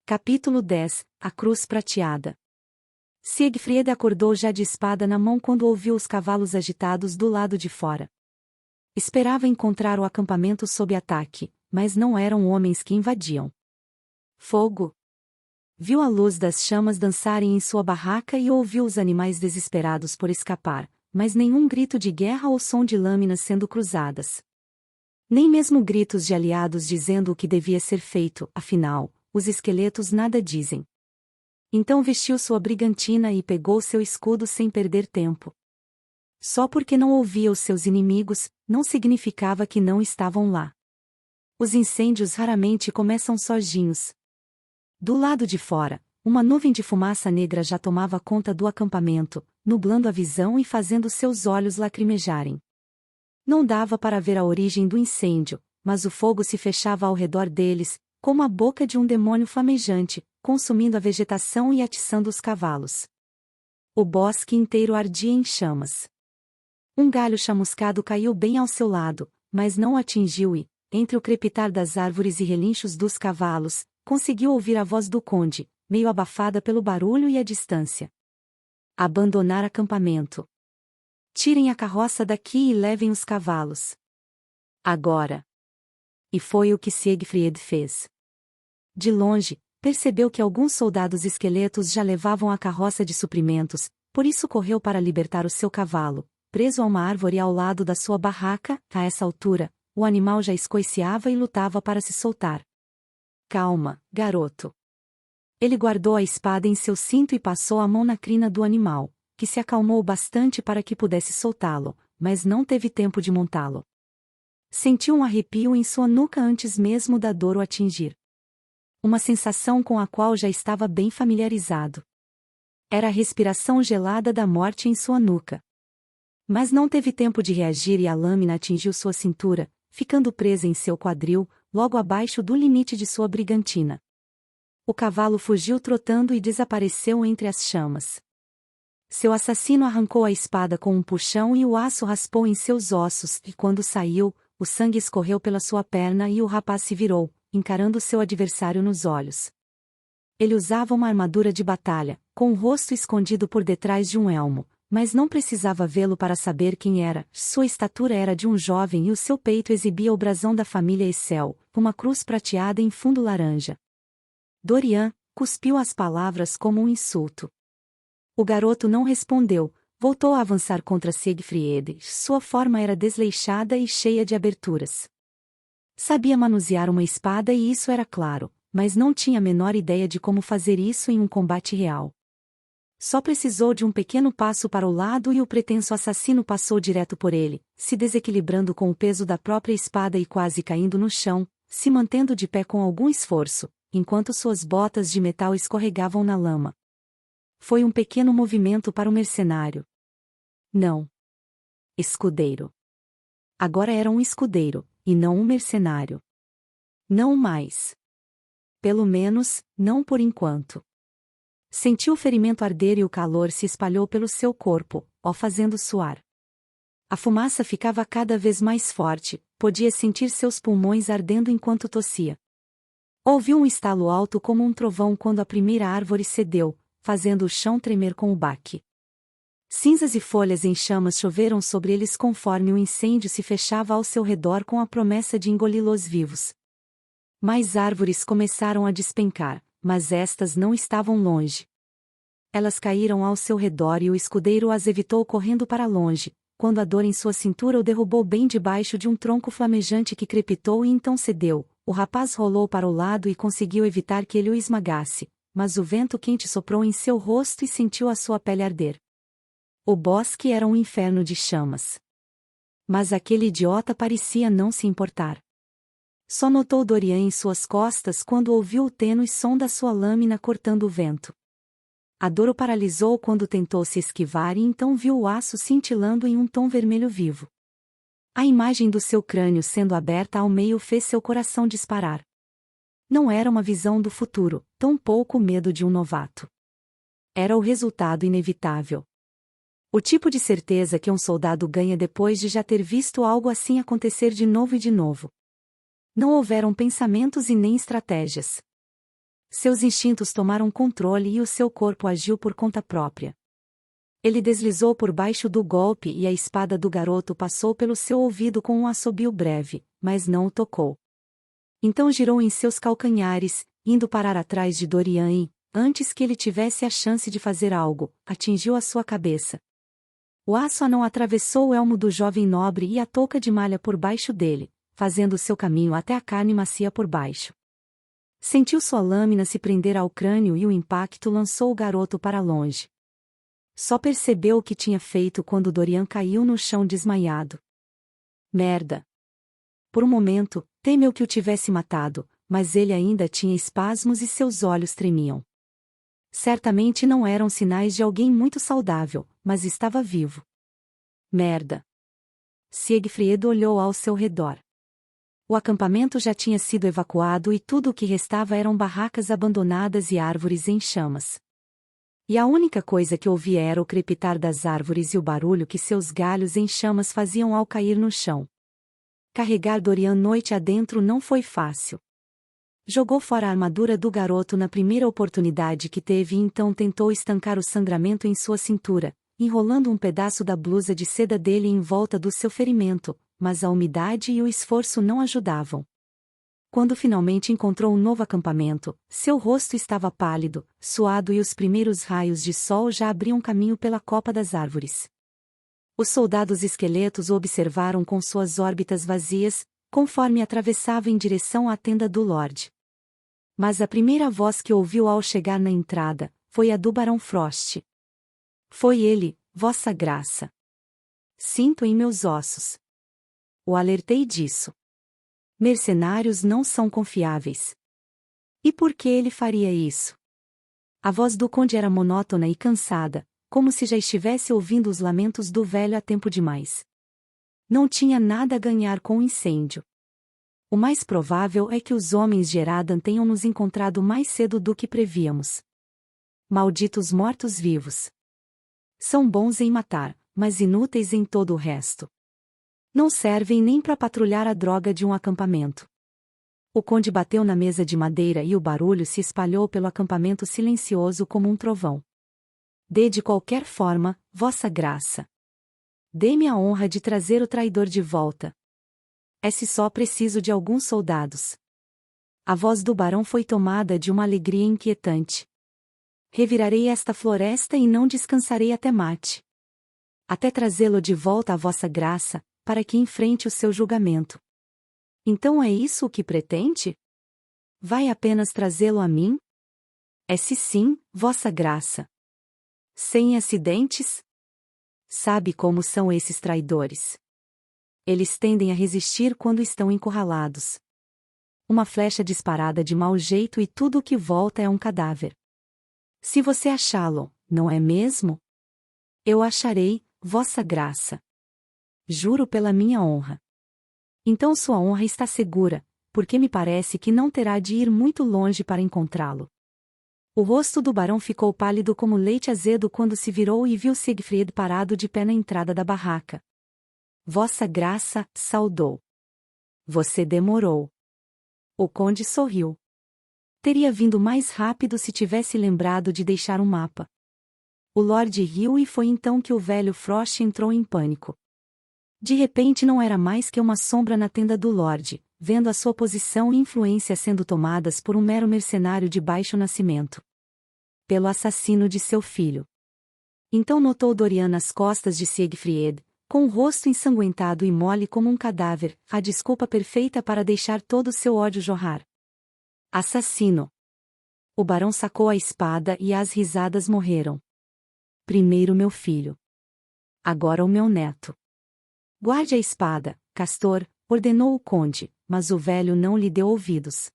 Capítulo 10 A Cruz Prateada. Siegfried acordou já de espada na mão quando ouviu os cavalos agitados do lado de fora. Esperava encontrar o acampamento sob ataque, mas não eram homens que invadiam. Fogo! Viu a luz das chamas dançarem em sua barraca e ouviu os animais desesperados por escapar, mas nenhum grito de guerra ou som de lâminas sendo cruzadas. Nem mesmo gritos de aliados dizendo o que devia ser feito, afinal, os esqueletos nada dizem. Então vestiu sua brigantina e pegou seu escudo sem perder tempo. Só porque não ouvia os seus inimigos, não significava que não estavam lá. Os incêndios raramente começam sozinhos. Do lado de fora, uma nuvem de fumaça negra já tomava conta do acampamento, nublando a visão e fazendo seus olhos lacrimejarem. Não dava para ver a origem do incêndio, mas o fogo se fechava ao redor deles, como a boca de um demônio flamejante, consumindo a vegetação e atiçando os cavalos. O bosque inteiro ardia em chamas. Um galho chamuscado caiu bem ao seu lado, mas não o atingiu e, entre o crepitar das árvores e relinchos dos cavalos, conseguiu ouvir a voz do conde, meio abafada pelo barulho e a distância. Abandonar acampamento. Tirem a carroça daqui e levem os cavalos. Agora. E foi o que Siegfried fez. De longe, percebeu que alguns soldados esqueletos já levavam a carroça de suprimentos, por isso correu para libertar o seu cavalo, preso a uma árvore ao lado da sua barraca. A essa altura, o animal já escoiciava e lutava para se soltar. Calma, garoto. Ele guardou a espada em seu cinto e passou a mão na crina do animal, que se acalmou bastante para que pudesse soltá-lo, mas não teve tempo de montá-lo. Sentiu um arrepio em sua nuca antes mesmo da dor o atingir. Uma sensação com a qual já estava bem familiarizado. Era a respiração gelada da morte em sua nuca. Mas não teve tempo de reagir e a lâmina atingiu sua cintura, ficando presa em seu quadril, logo abaixo do limite de sua brigantina. O cavalo fugiu trotando e desapareceu entre as chamas. Seu assassino arrancou a espada com um puxão e o aço raspou em seus ossos, e quando saiu, o sangue escorreu pela sua perna e o rapaz se virou, encarando seu adversário nos olhos. Ele usava uma armadura de batalha, com o rosto escondido por detrás de um elmo, mas não precisava vê-lo para saber quem era. Sua estatura era de um jovem e o seu peito exibia o brasão da família Essel, uma cruz prateada em fundo laranja. Dorian cuspiu as palavras como um insulto. O garoto não respondeu, voltou a avançar contra Siegfried. Sua forma era desleixada e cheia de aberturas. Sabia manusear uma espada e isso era claro, mas não tinha a menor ideia de como fazer isso em um combate real. Só precisou de um pequeno passo para o lado e o pretenso assassino passou direto por ele, se desequilibrando com o peso da própria espada e quase caindo no chão, se mantendo de pé com algum esforço, enquanto suas botas de metal escorregavam na lama. Foi um pequeno movimento para o mercenário. Não. Escudeiro. Agora era um escudeiro, e não um mercenário. Não mais. Pelo menos, não por enquanto. Sentiu o ferimento arder e o calor se espalhou pelo seu corpo, o fazendo suar. A fumaça ficava cada vez mais forte, podia sentir seus pulmões ardendo enquanto tossia. Ouviu um estalo alto como um trovão quando a primeira árvore cedeu, fazendo o chão tremer com o baque. Cinzas e folhas em chamas choveram sobre eles conforme o incêndio se fechava ao seu redor com a promessa de engoli-los vivos. Mais árvores começaram a despencar, mas estas não estavam longe. Elas caíram ao seu redor e o escudeiro as evitou correndo para longe, quando a dor em sua cintura o derrubou bem debaixo de um tronco flamejante que crepitou e então cedeu. O rapaz rolou para o lado e conseguiu evitar que ele o esmagasse, mas o vento quente soprou em seu rosto e sentiu a sua pele arder. O bosque era um inferno de chamas. Mas aquele idiota parecia não se importar. Só notou Dorian em suas costas quando ouviu o tênue som da sua lâmina cortando o vento. A dor o paralisou quando tentou se esquivar e então viu o aço cintilando em um tom vermelho vivo. A imagem do seu crânio sendo aberta ao meio fez seu coração disparar. Não era uma visão do futuro, tampouco o medo de um novato. Era o resultado inevitável. O tipo de certeza que um soldado ganha depois de já ter visto algo assim acontecer de novo e de novo. Não houveram pensamentos e nem estratégias. Seus instintos tomaram controle e o seu corpo agiu por conta própria. Ele deslizou por baixo do golpe e a espada do garoto passou pelo seu ouvido com um assobio breve, mas não o tocou. Então girou em seus calcanhares, indo parar atrás de Dorian e, antes que ele tivesse a chance de fazer algo, atingiu a sua cabeça. O aço anão atravessou o elmo do jovem nobre e a touca de malha por baixo dele, fazendo seu caminho até a carne macia por baixo. Sentiu sua lâmina se prender ao crânio e o impacto lançou o garoto para longe. Só percebeu o que tinha feito quando Dorian caiu no chão desmaiado. Merda! Por um momento, temeu que o tivesse matado, mas ele ainda tinha espasmos e seus olhos tremiam. Certamente não eram sinais de alguém muito saudável, mas estava vivo. Merda! Siegfried olhou ao seu redor. O acampamento já tinha sido evacuado e tudo o que restava eram barracas abandonadas e árvores em chamas. E a única coisa que ouvia era o crepitar das árvores e o barulho que seus galhos em chamas faziam ao cair no chão. Carregar Dorian noite adentro não foi fácil. Jogou fora a armadura do garoto na primeira oportunidade que teve e então tentou estancar o sangramento em sua cintura, enrolando um pedaço da blusa de seda dele em volta do seu ferimento, mas a umidade e o esforço não ajudavam. Quando finalmente encontrou um novo acampamento, seu rosto estava pálido, suado e os primeiros raios de sol já abriam caminho pela copa das árvores. Os soldados esqueletos o observaram com suas órbitas vazias, conforme atravessava em direção à tenda do Lorde. Mas a primeira voz que ouviu ao chegar na entrada, foi a do Barão Frost. Foi ele, Vossa Graça. Sinto em meus ossos. O alertei disso. Mercenários não são confiáveis. E por que ele faria isso? A voz do conde era monótona e cansada, como se já estivesse ouvindo os lamentos do velho há tempo demais. Não tinha nada a ganhar com o incêndio. O mais provável é que os homens de Eradan tenham nos encontrado mais cedo do que prevíamos. Malditos mortos-vivos. São bons em matar, mas inúteis em todo o resto. Não servem nem para patrulhar a droga de um acampamento. O conde bateu na mesa de madeira e o barulho se espalhou pelo acampamento silencioso como um trovão. Dê de qualquer forma, Vossa Graça. Dê-me a honra de trazer o traidor de volta. Se só preciso de alguns soldados. A voz do barão foi tomada de uma alegria inquietante. Revirarei esta floresta e não descansarei até mate. Até trazê-lo de volta à Vossa Graça, para que enfrente o seu julgamento. Então é isso o que pretende? Vai apenas trazê-lo a mim? Se sim, Vossa Graça. Sem acidentes? Sabe como são esses traidores. Eles tendem a resistir quando estão encurralados. Uma flecha disparada de mau jeito e tudo o que volta é um cadáver. Se você achá-lo, não é mesmo? Eu acharei, Vossa Graça. Juro pela minha honra. Então sua honra está segura, porque me parece que não terá de ir muito longe para encontrá-lo. O rosto do barão ficou pálido como leite azedo quando se virou e viu Siegfried parado de pé na entrada da barraca. Vossa Graça, saudou. Você demorou. O conde sorriu. Teria vindo mais rápido se tivesse lembrado de deixar um mapa. O Lorde riu e foi então que o velho Frost entrou em pânico. De repente não era mais que uma sombra na tenda do Lorde, vendo a sua posição e influência sendo tomadas por um mero mercenário de baixo nascimento. Pelo assassino de seu filho. Então notou Dorian nas costas de Siegfried, com o rosto ensanguentado e mole como um cadáver, a desculpa perfeita para deixar todo o seu ódio jorrar. Assassino! O barão sacou a espada e as risadas morreram. Primeiro meu filho. Agora o meu neto. Guarde a espada, Castor, ordenou o conde, mas o velho não lhe deu ouvidos.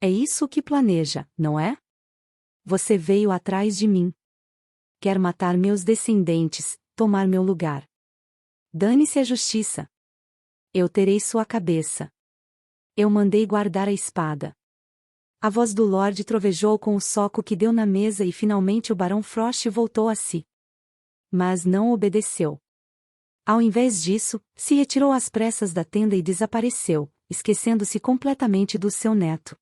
É isso que planeja, não é? Você veio atrás de mim. Quer matar meus descendentes, tomar meu lugar. Dane-se a justiça. Eu terei sua cabeça. Eu mandei guardar a espada. A voz do Lorde trovejou com o soco que deu na mesa e finalmente o Barão Frost voltou a si. Mas não obedeceu. Ao invés disso, se retirou às pressas da tenda e desapareceu, esquecendo-se completamente do seu neto.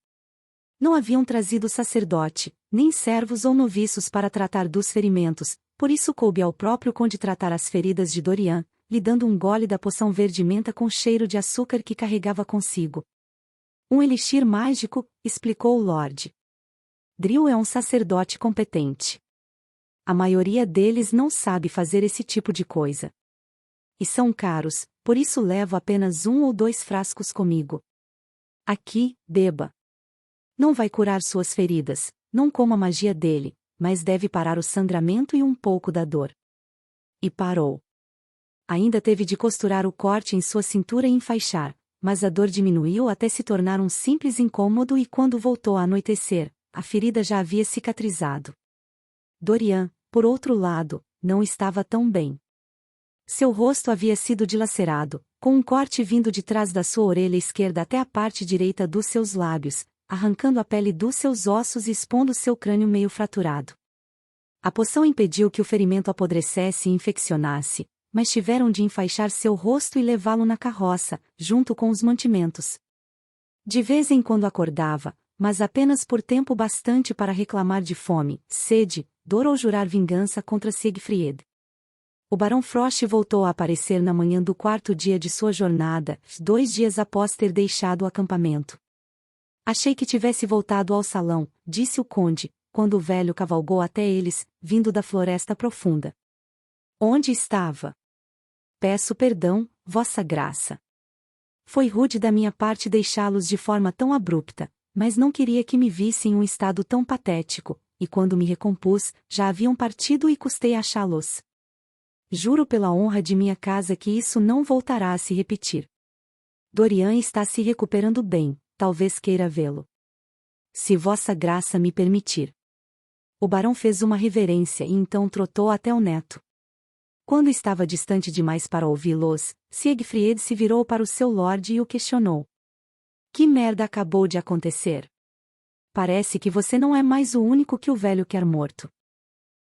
Não haviam trazido sacerdote, nem servos ou noviços para tratar dos ferimentos, por isso coube ao próprio conde tratar as feridas de Dorian, lhe dando um gole da poção verde-menta com cheiro de açúcar que carregava consigo. Um elixir mágico, explicou o Lorde. Drill é um sacerdote competente. A maioria deles não sabe fazer esse tipo de coisa. E são caros, por isso levo apenas 1 ou 2 frascos comigo. Aqui, beba. Não vai curar suas feridas, não coma a magia dele, mas deve parar o sangramento e um pouco da dor. E parou. Ainda teve de costurar o corte em sua cintura e enfaixar, mas a dor diminuiu até se tornar um simples incômodo e quando voltou a anoitecer, a ferida já havia cicatrizado. Dorian, por outro lado, não estava tão bem. Seu rosto havia sido dilacerado, com um corte vindo de trás da sua orelha esquerda até a parte direita dos seus lábios, arrancando a pele dos seus ossos e expondo seu crânio meio fraturado. A poção impediu que o ferimento apodrecesse e infeccionasse, mas tiveram de enfaixar seu rosto e levá-lo na carroça, junto com os mantimentos. De vez em quando acordava, mas apenas por tempo bastante para reclamar de fome, sede, dor ou jurar vingança contra Siegfried. O Barão Frost voltou a aparecer na manhã do 4º dia de sua jornada, 2 dias após ter deixado o acampamento. Achei que tivesse voltado ao salão, disse o conde, quando o velho cavalgou até eles, vindo da floresta profunda. Onde estava? Peço perdão, vossa graça. Foi rude da minha parte deixá-los de forma tão abrupta, mas não queria que me vissem em um estado tão patético, e quando me recompus, já haviam partido e custei achá-los. Juro pela honra de minha casa que isso não voltará a se repetir. Dorian está se recuperando bem, talvez queira vê-lo. Se vossa graça me permitir. O barão fez uma reverência e então trotou até o neto. Quando estava distante demais para ouvi-los, Siegfried se virou para o seu lorde e o questionou. Que merda acabou de acontecer? Parece que você não é mais o único que o velho quer morto.